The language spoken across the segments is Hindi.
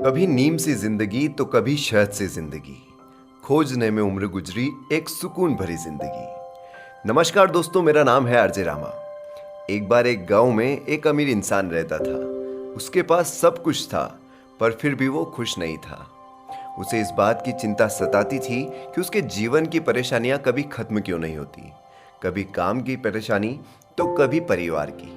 कभी नीम सी जिंदगी तो कभी शहद सी जिंदगी, खोजने में उम्र गुजरी एक सुकून भरी जिंदगी। नमस्कार दोस्तों, मेरा नाम है आरजे रामा। एक बार एक गांव में एक अमीर इंसान रहता था। उसके पास सब कुछ था, पर फिर भी वो खुश नहीं था। उसे इस बात की चिंता सताती थी कि उसके जीवन की परेशानियां कभी खत्म क्यों नहीं होती। कभी काम की परेशानी तो कभी परिवार की।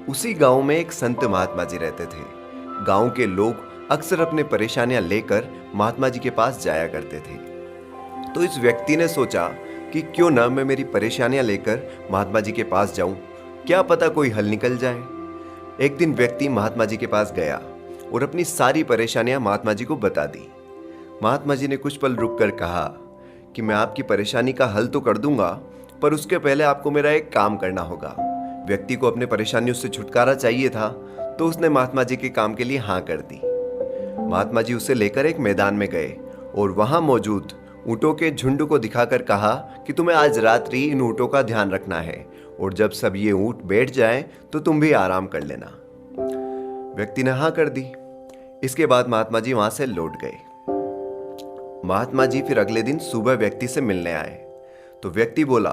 उसी गांव में एक संत महात्मा जी रहते थे। गांव के लोग अक्सर अपने परेशानियां लेकर महात्मा जी के पास जाया करते थे। तो इस व्यक्ति ने सोचा कि क्यों ना मैं मेरी परेशानियां लेकर महात्मा जी के पास जाऊं, क्या पता कोई हल निकल जाए। एक दिन व्यक्ति महात्मा जी के पास गया और अपनी सारी परेशानियां महात्मा जी को बता दी। महात्मा जी ने कुछ पल रुककर कहा कि मैं आपकी परेशानी का हल तो कर दूंगा, पर उसके पहले आपको मेरा एक काम करना होगा। व्यक्ति को अपने परेशानियों से छुटकारा चाहिए था, तो उसने महात्मा जी के काम के लिए हाँ कर दी। महात्मा जी उसे लेकर एक मैदान में गए और वहां मौजूद ऊंटों के झुंड को दिखाकर कहा कि तुम्हें आज रात्रि इन ऊंटों का ध्यान रखना है, और जब सब ये ऊंट बैठ जाएं तो तुम भी आराम कर लेना। व्यक्ति ने हाँ कर दी। इसके बाद महात्मा जी वहां से लौट गए। महात्मा जी फिर अगले दिन सुबह व्यक्ति से मिलने आए तो व्यक्ति बोला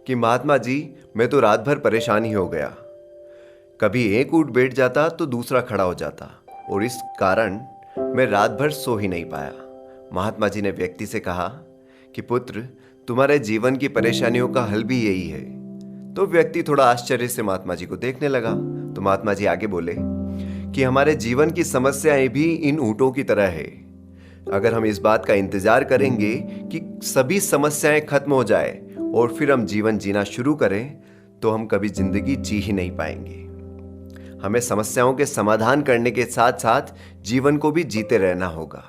कि महात्मा जी, मैं तो रात भर परेशान ही हो गया। कभी एक ऊंट बैठ जाता तो दूसरा खड़ा हो जाता, और इस कारण मैं रात भर सो ही नहीं पाया। महात्मा जी ने व्यक्ति से कहा कि पुत्र, तुम्हारे जीवन की परेशानियों का हल भी यही है। तो व्यक्ति थोड़ा आश्चर्य से महात्मा जी को देखने लगा। तो महात्मा जी आगे बोले कि हमारे जीवन की समस्याएं भी इन ऊंटों की तरह है। अगर हम इस बात का इंतजार करेंगे कि सभी समस्याएं खत्म हो जाए और फिर हम जीवन जीना शुरू करें, तो हम कभी जिंदगी जी ही नहीं पाएंगे। हमें समस्याओं के समाधान करने के साथ साथ जीवन को भी जीते रहना होगा।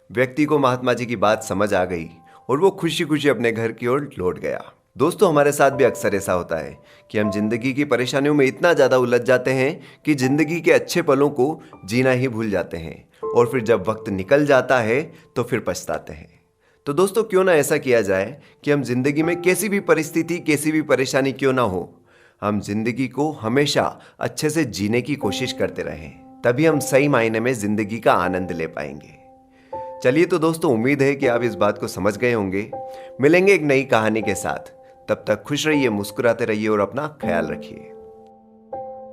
व्यक्ति को महात्मा जी की बात समझ आ गई और वो खुशी खुशी अपने घर की ओर लौट गया। दोस्तों, हमारे साथ भी अक्सर ऐसा होता है कि हम जिंदगी की परेशानियों में इतना ज्यादा उलझ जाते हैं कि जिंदगी के अच्छे पलों को जीना ही भूल जाते हैं, और फिर जब वक्त निकल जाता है तो फिर पछताते हैं। तो दोस्तों, क्यों ना ऐसा किया जाए कि हम जिंदगी में कैसी भी परिस्थिति, कैसी भी परेशानी क्यों ना हो, हम जिंदगी को हमेशा अच्छे से जीने की कोशिश करते रहें। तभी हम सही मायने में जिंदगी का आनंद ले पाएंगे। चलिए तो दोस्तों, उम्मीद है कि आप इस बात को समझ गए होंगे। मिलेंगे एक नई कहानी के साथ। तब तक खुश रहिए, मुस्कुराते रहिए और अपना ख्याल रखिए।